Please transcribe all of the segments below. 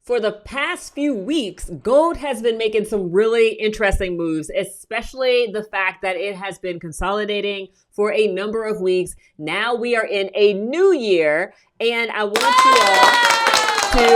For the past few weeks, gold has been making some really interesting moves, especially the fact that it has been consolidating for a number of weeks. Now we are in a new year, and I want you all to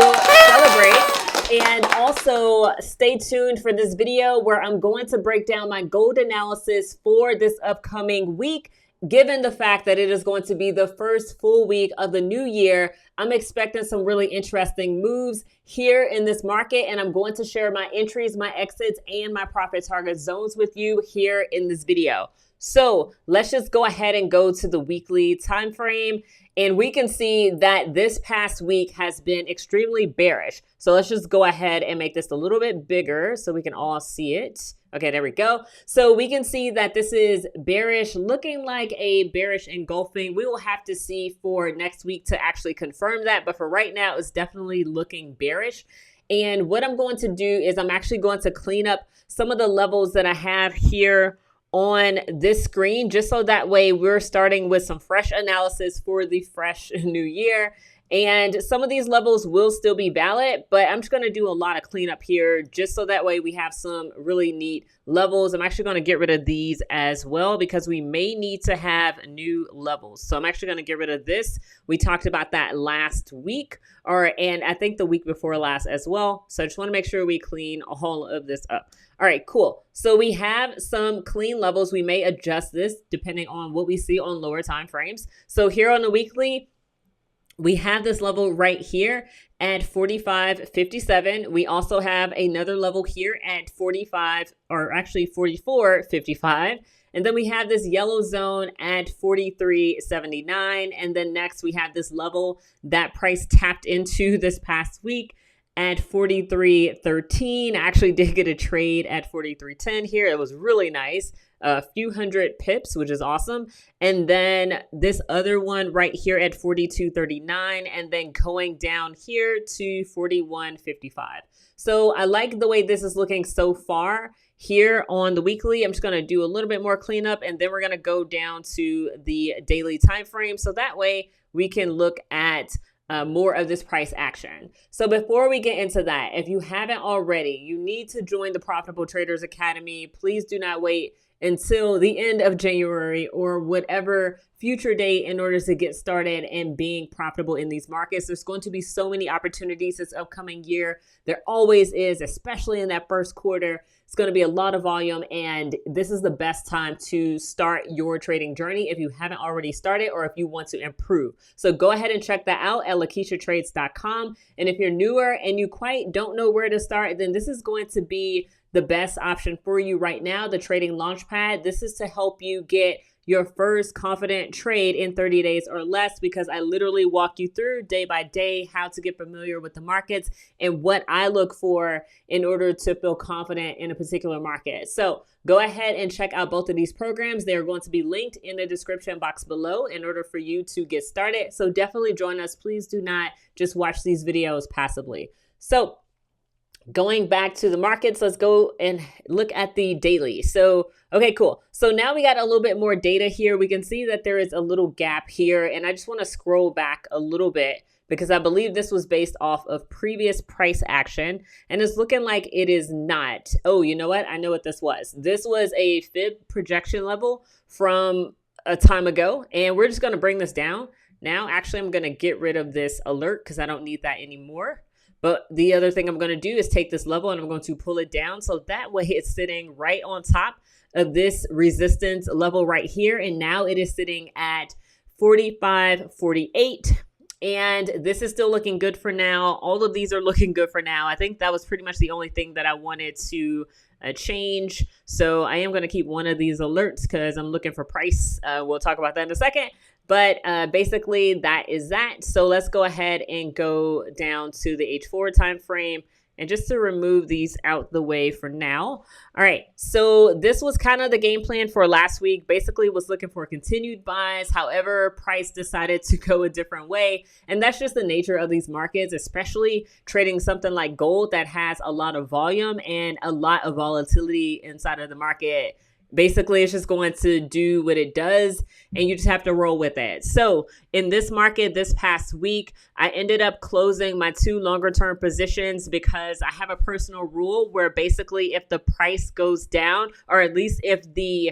celebrate. And also stay tuned for this video where I'm going to break down my gold analysis for this upcoming week. Given the fact that it is going to be the first full week of the new year, I'm expecting some really interesting moves here in this market, and I'm going to share my entries, my exits, and my profit target zones with you here in this video. So let's just go ahead and go to the weekly time frame, and we can see that this past week has been extremely bearish. So let's just go ahead and make this a little bit bigger so we can all see it. Okay, there we go. So we can see that this is bearish, looking like a bearish engulfing. We will have to see for next week to actually confirm that. But for right now, it's definitely looking bearish. And what I'm going to do is I'm actually going to clean up some of the levels that I have here on this screen, just so that way we're starting with some fresh analysis for the fresh new year. And some of these levels will still be valid, but I'm just going to do a lot of cleanup here just so that way we have some really neat levels. I'm actually going to get rid of these as well because we may need to have new levels. So I'm actually going to get rid of this. We talked about that last week, and I think the week before last as well. So I just want to make sure we clean all of this up. All right, cool. So we have some clean levels. We may adjust this depending on what we see on lower time frames. So here on the weekly, we have this level right here at 45.57. We also have another level here at 44.55. And then we have this yellow zone at 43.79. And then next we have this level that price tapped into this past week at 43.13. I actually did get a trade at 43.10 here. It was really nice. A few hundred pips, which is awesome. And then this other one right here at 42.39, and then going down here to 41.55. So I like the way this is looking so far here on the weekly. I'm just going to do a little bit more cleanup, and then we're going to go down to the daily time frame. So that way we can look at more of this price action. So before we get into that, if you haven't already, you need to join the Profitable Traders Academy. Please do not wait until the end of January or whatever future date in order to get started and being profitable in these markets. There's going to be so many opportunities this upcoming year. There always is, especially in that first quarter. It's going to be a lot of volume, and this is the best time to start your trading journey if you haven't already started or if you want to improve. So go ahead and check that out at LaKieshaTrades.com. And if you're newer and you quite don't know where to start, then this is going to be the best option for you right now, the Trading Launchpad. This is to help you get your first confident trade in 30 days or less, because I literally walk you through day by day how to get familiar with the markets and what I look for in order to feel confident in a particular market. So go ahead and check out both of these programs. They are going to be linked in the description box below in order for you to get started. So definitely join us. Please do not just watch these videos passively. So going back to the markets, let's go and look at the daily. So, okay, cool. So now we got a little bit more data here. We can see that there is a little gap here, and I just want to scroll back a little bit because I believe this was based off of previous price action, and it's looking like it is not. Oh, you know what? I know what this was. This was a fib projection level from a time ago, and we're just going to bring this down. Now, actually, I'm going to get rid of this alert because I don't need that anymore. But the other thing I'm going to do is take this level and I'm going to pull it down. So that way it's sitting right on top of this resistance level right here. And now it is sitting at 45.48. And this is still looking good for now. All of these are looking good for now. I think that was pretty much the only thing that I wanted to change. So I am going to keep one of these alerts because I'm looking for price. We'll talk about that in a second. But basically that is that. So let's go ahead and go down to the H4 time frame. And just to remove these out the way for now. All right, so this was kind of the game plan for last week. Basically was looking for continued buys. However, price decided to go a different way. And that's just the nature of these markets, especially trading something like gold that has a lot of volume and a lot of volatility inside of the market. Basically, it's just going to do what it does, and you just have to roll with it. So in this market this past week, I ended up closing my 2 longer term positions because I have a personal rule where basically if the price goes down, or at least if the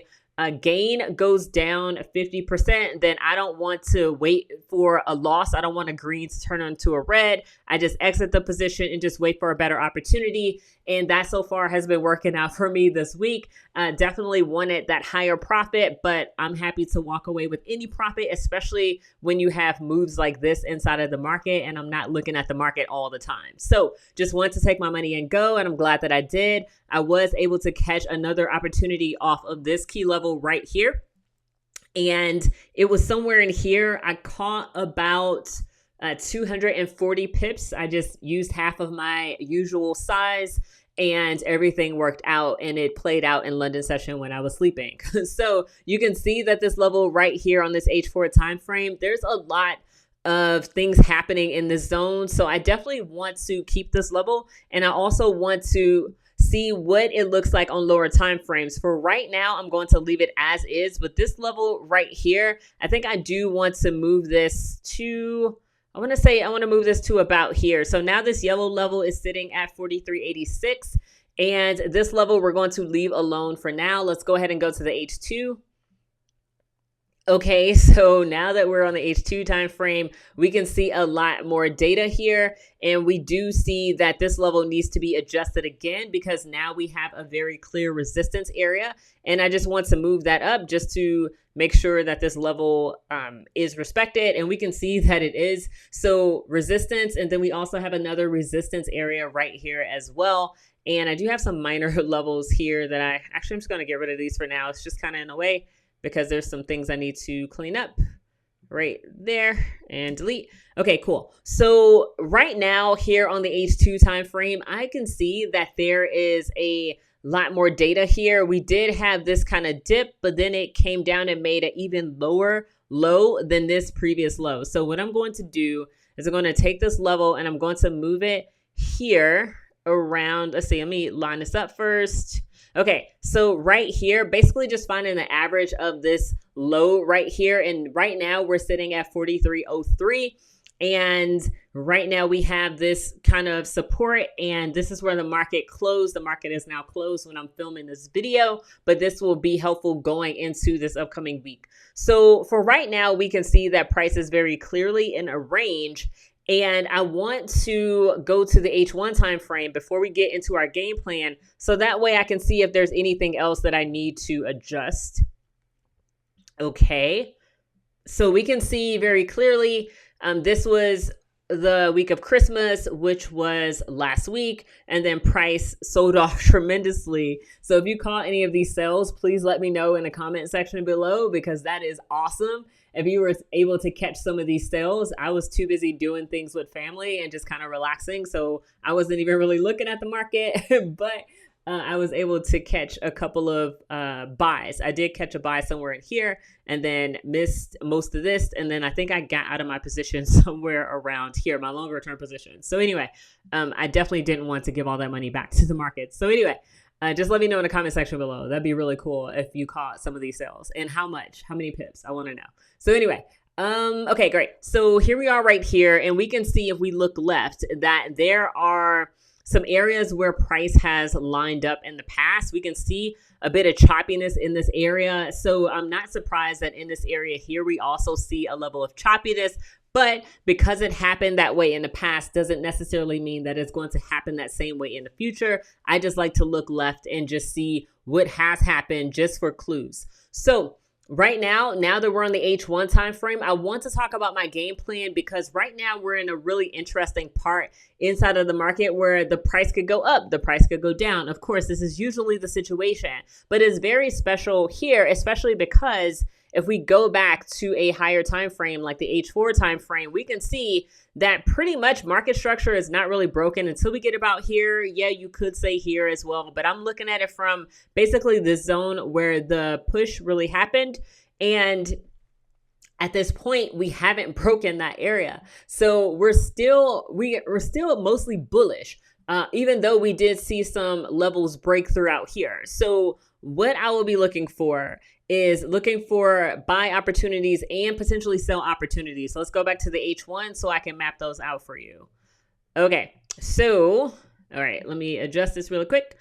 gain goes down 50%, then I don't want to wait for a loss. I don't want a green to turn into a red. I just exit the position and just wait for a better opportunity. And that so far has been working out for me this week. Definitely wanted that higher profit, but I'm happy to walk away with any profit, especially when you have moves like this inside of the market and I'm not looking at the market all the time. So just wanted to take my money and go, and I'm glad that I did. I was able to catch another opportunity off of this key level right here. And it was somewhere in here. I caught about 240 pips. I just used half of my usual size, and everything worked out, and it played out in London session when I was sleeping. So you can see that this level right here on this H4 time frame, there's a lot of things happening in this zone. So I definitely want to keep this level, and I also want to see what it looks like on lower time frames. For right now, I'm going to leave it as is, but this level right here, I think I do want to move this to, I want to move this to about here. So now this yellow level is sitting at 43.86, and this level we're going to leave alone for now. Let's go ahead and go to the H2. Okay, so now that we're on the H2 time frame, we can see a lot more data here, and we do see that this level needs to be adjusted again because now we have a very clear resistance area, and I just want to move that up just to make sure that this level is respected, and we can see that it is. So resistance, and then we also have another resistance area right here as well. And I do have some minor levels here that I'm just going to get rid of these for now. It's just kind of in a way, because there's some things I need to clean up right there and delete. Okay, cool. So right now here on the H2 time frame, I can see that there is a lot more data here. We did have this kind of dip, but then it came down and made an even lower low than this previous low. So what I'm going to do is I'm going to take this level and I'm going to move it here around. Let's see, let me line this up first. Okay, so right here, basically just finding the average of this low right here. And right now we're sitting at 43.03. And right now we have this kind of support, and this is where the market closed. The market is now closed when I'm filming this video, but this will be helpful going into this upcoming week. So for right now, we can see that price is very clearly in a range. And I want to go to the H1 time frame before we get into our game plan, so that way I can see if there's anything else that I need to adjust. Okay, so we can see very clearly this was the week of Christmas, which was last week, and then price sold off tremendously. So if you caught any of these sales, please let me know in the comment section below, because that is awesome. If you were able to catch some of these sales, I was too busy doing things with family and just kind of relaxing, so I wasn't even really looking at the market, but I was able to catch a couple of buys. I did catch a buy somewhere in here and then missed most of this. And then I think I got out of my position somewhere around here, my longer term position. So anyway, I definitely didn't want to give all that money back to the market. So anyway, just let me know in the comment section below. That'd be really cool if you caught some of these sales, and how much, how many pips, I want to know. So anyway, okay, great. So here we are right here, and we can see if we look left that there are some areas where price has lined up in the past. We can see a bit of choppiness in this area. So I'm not surprised that in this area here, we also see a level of choppiness. But because it happened that way in the past doesn't necessarily mean that it's going to happen that same way in the future. I just like to look left and just see what has happened just for clues. So right now that we're on the H1 time frame, I want to talk about my game plan, because right now we're in a really interesting part inside of the market where the price could go up, the price could go down. Of course, this is usually the situation, but it's very special here, especially because if we go back to a higher time frame like the H4 time frame, we can see that pretty much market structure is not really broken until we get about here. Yeah, you could say here as well, but I'm looking at it from basically the zone where the push really happened. And at this point, we haven't broken that area. So we're still mostly bullish, even though we did see some levels break throughout here. So what I will be looking for is looking for buy opportunities and potentially sell opportunities. So let's go back to the H1 so I can map those out for you. Okay, so, all right, let me adjust this really quick.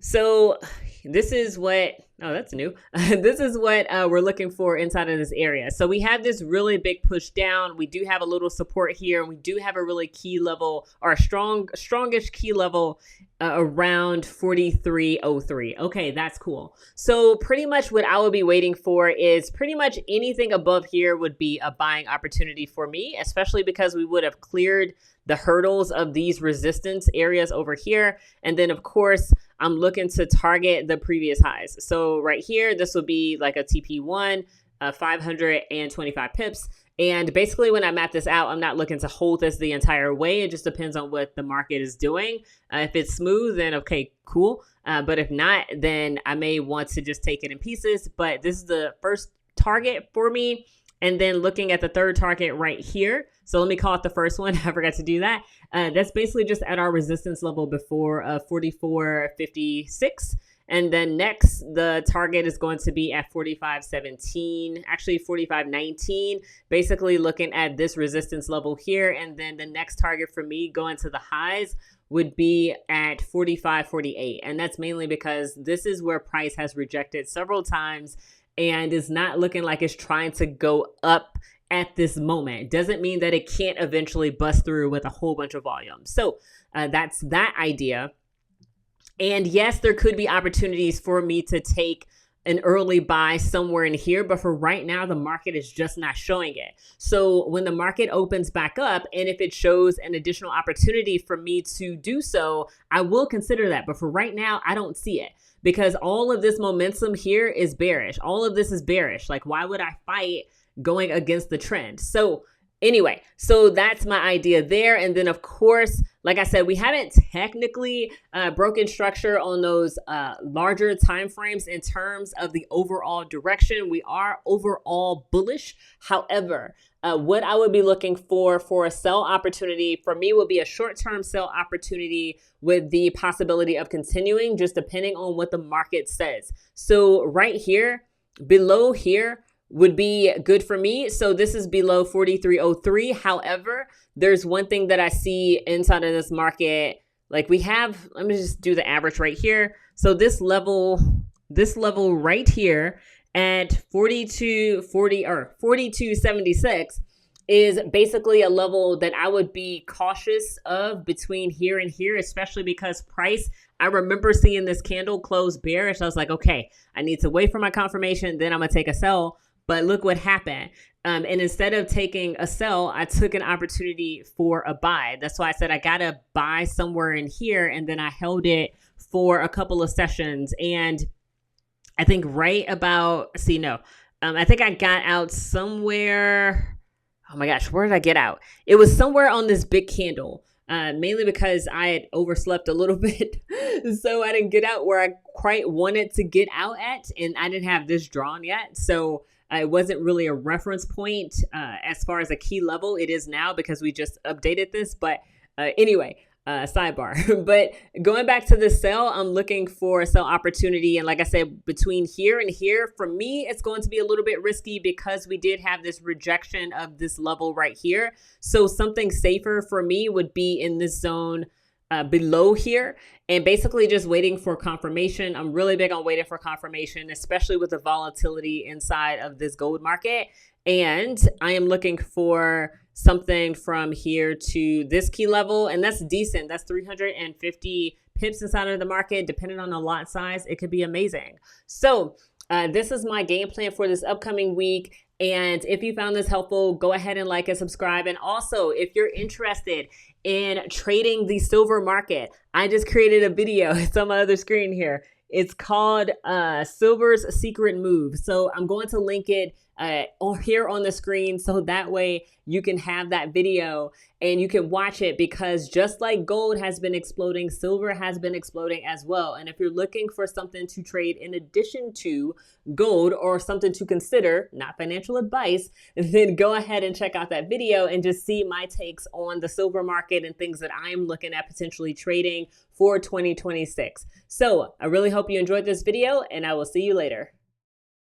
So this is what, oh, that's new. This is what we're looking for inside of this area. So we have this really big push down. We do have a little support here. And we do have a really key level, or a strongish key level around 43.03. Okay, that's cool. So pretty much what I would be waiting for is pretty much anything above here would be a buying opportunity for me, especially because we would have cleared the hurdles of these resistance areas over here. And then of course, I'm looking to target the previous highs. So right here, this will be like a TP1, 525 pips. And basically when I map this out, I'm not looking to hold this the entire way. It just depends on what the market is doing. If it's smooth, then okay, cool. But if not, then I may want to just take it in pieces. But this is the first target for me. And then looking at the third target right here. So let me call it the first one. I forgot to do that. That's basically just at our resistance level before 44.56. And then next, the target is going to be at 45.17, actually 45.19, basically looking at this resistance level here. And then the next target for me going to the highs would be at 45.48. And that's mainly because this is where price has rejected several times and is not looking like it's trying to go up at this moment. Doesn't mean that it can't eventually bust through with a whole bunch of volume. So that's that idea. And yes, there could be opportunities for me to take an early buy somewhere in here, but for right now, the market is just not showing it. So when the market opens back up, and if it shows an additional opportunity for me to do so, I will consider that. But for right now, I don't see it because all of this momentum here is bearish. All of this is bearish. Like, why would I fight going against the trend? So anyway, so that's my idea there. And then of course, like I said, we haven't technically broken structure on those larger time frames in terms of the overall direction. We are overall bullish. However, what I would be looking for a sell opportunity for me would be a short-term sell opportunity with the possibility of continuing, just depending on what the market says. So right here, below here, would be good for me. So this is below 43.03. However, there's one thing that I see inside of this market. Like we have, let me just do the average right here. So this level right here at 42.76 is basically a level that I would be cautious of between here and here, especially because price, I remember seeing this candle close bearish. I was like, okay, I need to wait for my confirmation. Then I'm gonna take a sell. But look what happened. And instead of taking a sell, I took an opportunity for a buy. That's why I said I got to buy somewhere in here. And then I held it for a couple of sessions. And I think right about, I think I got out somewhere. Oh my gosh, where did I get out? It was somewhere on this big candle. Mainly because I had overslept a little bit. So I didn't get out where I quite wanted to get out at. And I didn't have this drawn yet. So it wasn't really a reference point as far as a key level. It is now because we just updated this. But anyway, sidebar. But going back to the sell, I'm looking for a sell opportunity. And like I said, between here and here, for me, it's going to be a little bit risky because we did have this rejection of this level right here. So something safer for me would be in this zone below here and basically just waiting for confirmation. I'm really big on waiting for confirmation, especially with the volatility inside of this gold market. And I am looking for something from here to this key level. And that's decent. That's 350 pips inside of the market. Depending on the lot size, it could be amazing. So this is my game plan for this upcoming week. And if you found this helpful, go ahead and like and subscribe. And also, if you're interested in trading the silver market, I just created a video. It's on my other screen here. It's called Silver's Secret Move. So I'm going to link it or here on the screen, so that way you can have that video and you can watch it, because just like gold has been exploding, silver has been exploding as well. And if you're looking for something to trade in addition to gold, or something to consider, not financial advice, then go ahead and check out that video and just see my takes on the silver market and things that I'm looking at potentially trading for 2026. So I really hope you enjoyed this video, and I will see you later.